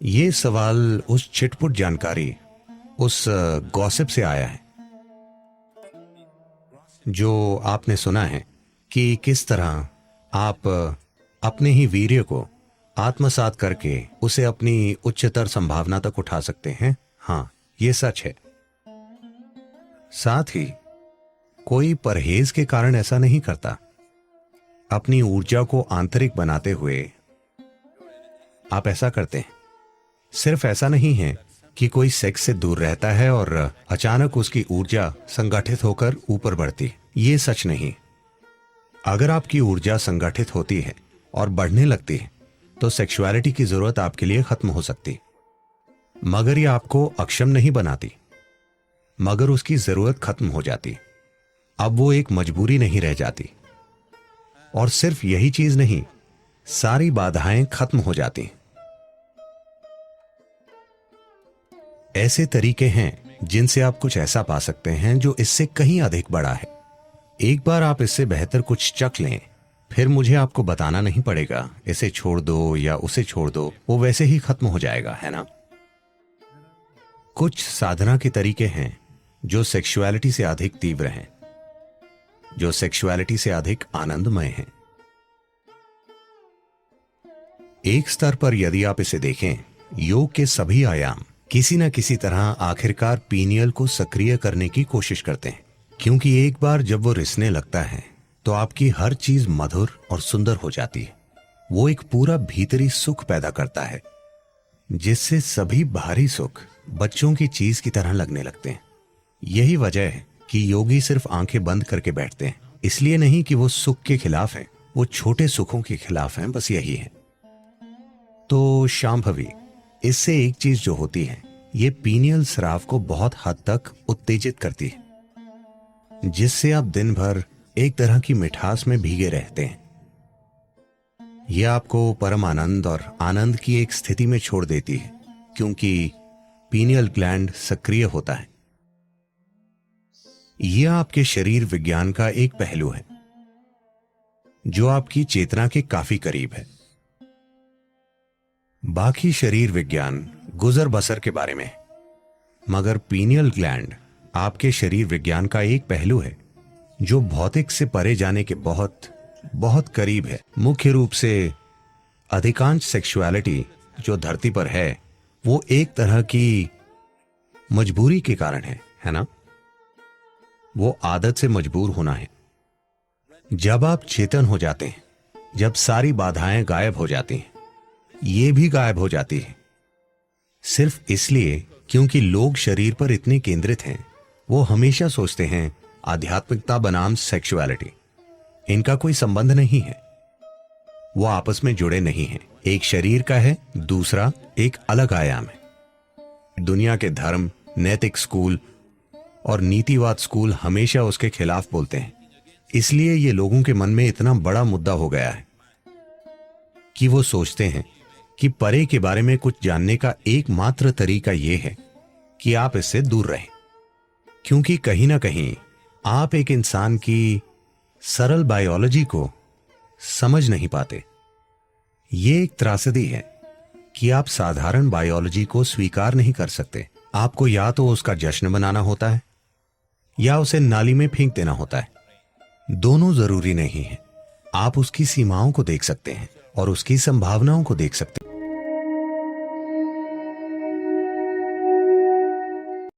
ये सवाल उस चिटपुट जानकारी, उस गॉसिप से आया है जो आपने सुना है कि किस तरह आप अपने ही वीर्य को आत्मसात करके उसे अपनी उच्चतर संभावना तक उठा सकते हैं। हाँ, ये सच है। साथ ही कोई परहेज के कारण ऐसा नहीं करता। अपनी ऊर्जा को आंतरिक बनाते हुए आप ऐसा करते हैं। सिर्फ ऐसा नहीं है कि कोई सेक्स से दूर रहता है और अचानक उसकी ऊर्जा संगठित होकर ऊपर बढ़ती। ये सच नहीं। अगर आपकी ऊर्जा संगठित होती है और बढ़ने लगती है तो सेक्सुअलिटी की जरूरत आपके लिए खत्म हो सकती, मगर ये आपको अक्षम नहीं बनाती, मगर उसकी जरूरत खत्म हो जाती। अब वो एक मजबूरी नहीं रह जाती। और सिर्फ यही चीज नहीं, सारी बाधाएं खत्म हो जाती। ऐसे तरीके हैं जिनसे आप कुछ ऐसा पा सकते हैं जो इससे कहीं अधिक बड़ा है। एक बार आप इससे बेहतर कुछ चख लें, फिर मुझे आपको बताना नहीं पड़ेगा इसे छोड़ दो या उसे छोड़ दो, वो वैसे ही खत्म हो जाएगा, है ना। कुछ साधना के तरीके हैं जो सेक्सुअलिटी से अधिक तीव्र हैं, जो सेक्सुअलिटी से अधिक आनंदमय हैं। एक स्तर पर यदि आप इसे देखें, योग के सभी आयाम किसी न किसी तरह आखिरकार पीनियल को सक्रिय करने की कोशिश करते हैं, क्योंकि एक बार जब वो रिसने लगता है तो आपकी हर चीज मधुर और सुंदर हो जाती है। वो एक पूरा भीतरी सुख पैदा करता है जिससे सभी बाहरी सुख बच्चों की चीज की तरह लगने लगते हैं। यही वजह है कि योगी सिर्फ आंखें बंद करके बैठते हैं, इसलिए नहीं कि वो सुख के खिलाफ हैं, वो छोटे सुखों के खिलाफ हैं, बस यही है। तो शांभवी, इससे एक चीज जो होती है, ये पीनियल स्राव को बहुत हद तक उत्तेजित करती है, जिससे आप दिन भर एक तरह की मिठास में भीगे रहते हैं। यह आपको परम आनंद और आनंद की एक स्थिति में छोड़ देती है, क्योंकि पीनियल ग्लैंड सक्रिय होता है। यह आपके शरीर विज्ञान का एक पहलू है जो आपकी चेतना के काफी करीब है। बाकी शरीर विज्ञान गुजर बसर के बारे में, मगर पीनियल ग्लैंड आपके शरीर विज्ञान का एक पहलू है जो भौतिक से परे जाने के बहुत बहुत करीब है। मुख्य रूप से अधिकांश सेक्सुअलिटी जो धरती पर है वो एक तरह की मजबूरी के कारण है ना। वो आदत से मजबूर होना है। जब आप चेतन हो जाते हैं, जब सारी बाधाएं गायब हो जाती हैं, ये भी गायब हो जाती है, सिर्फ इसलिए क्योंकि लोग शरीर पर इतने केंद्रित हैं। वो हमेशा सोचते हैं आध्यात्मिकता बनाम सेक्सुअलिटी, इनका कोई संबंध नहीं है, वो आपस में जुड़े नहीं हैं। एक शरीर का है, दूसरा एक अलग आयाम है। दुनिया के धर्म, नैतिक स्कूल और नीतिवाद स्कूल हमेशा उसके खिलाफ बोलते हैं। इसलिए ये लोगों के मन में इतना बड़ा मुद्दा हो गया है कि वो सोचते हैं कि परे के बारे में कुछ जानने का एकमात्र तरीका यह है कि आप इससे दूर रहें, क्योंकि कहीं ना कहीं आप एक इंसान की सरल बायोलॉजी को समझ नहीं पाते। यह एक त्रासदी है कि आप साधारण बायोलॉजी को स्वीकार नहीं कर सकते। आपको या तो उसका जश्न बनाना होता है या उसे नाली में फेंक देना होता है। दोनों जरूरी नहीं है। आप उसकी सीमाओं को देख सकते हैं और उसकी संभावनाओं को देख सकते हैं।